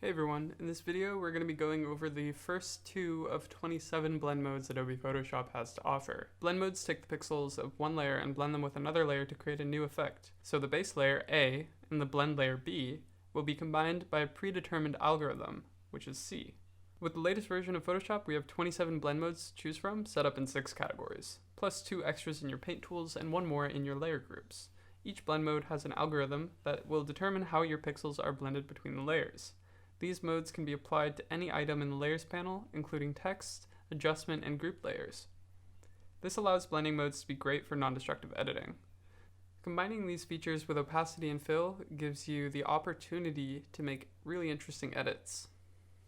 Hey everyone, in this video we're going to be going over the first two of 27 blend modes Adobe Photoshop has to offer. Blend modes take the pixels of one layer and blend them with another layer to create a new effect. So the base layer A and the blend layer B will be combined by a predetermined algorithm, which is C. With the latest version of Photoshop, we have 27 blend modes to choose from, set up in 6 categories, plus 2 extras in your paint tools and 1 more in your layer groups. Each blend mode has an algorithm that will determine how your pixels are blended between the layers. These modes can be applied to any item in the Layers panel, including text, adjustment, and group layers. This allows blending modes to be great for non-destructive editing. Combining these features with opacity and fill gives you the opportunity to make really interesting edits.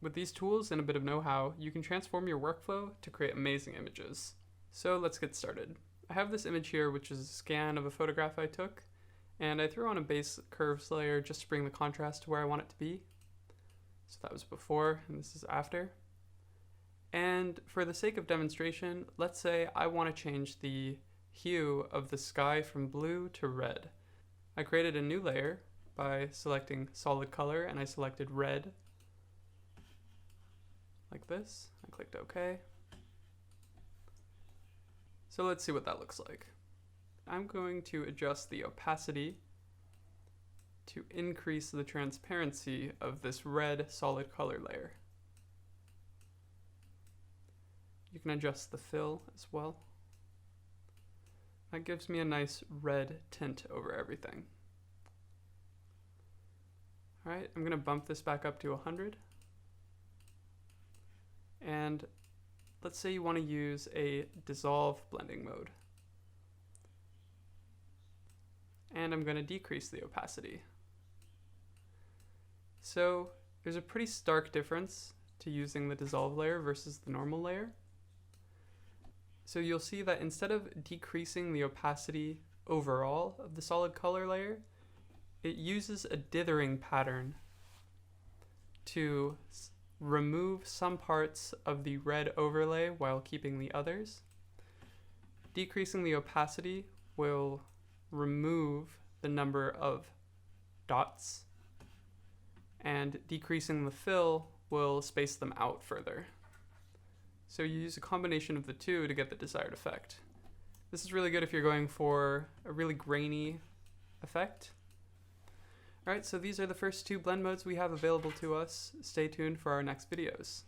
With these tools and a bit of know-how, you can transform your workflow to create amazing images. So let's get started. I have this image here, which is a scan of a photograph I took, and I threw on a base curves layer just to bring the contrast to where I want it to be. So that was before, and this is after. And for the sake of demonstration, let's say I want to change the hue of the sky from blue to red. I created a new layer by selecting solid color, and I selected red, like this. I clicked OK. So let's see what that looks like. I'm going to adjust the opacity to increase the transparency of this red solid color layer. You can adjust the fill as well. That gives me a nice red tint over everything. Alright, I'm going to bump this back up to 100. And let's say you want to use a dissolve blending mode. And I'm going to decrease the opacity. So there's a pretty stark difference to using the dissolve layer versus the normal layer. So you'll see that instead of decreasing the opacity overall of the solid color layer, it uses a dithering pattern to remove some parts of the red overlay while keeping the others. Decreasing the opacity will remove the number of dots, and decreasing the fill will space them out further. So you use a combination of the two to get the desired effect. This is really good if you're going for a really grainy effect. Alright, so these are the first two blend modes we have available to us. Stay tuned for our next videos.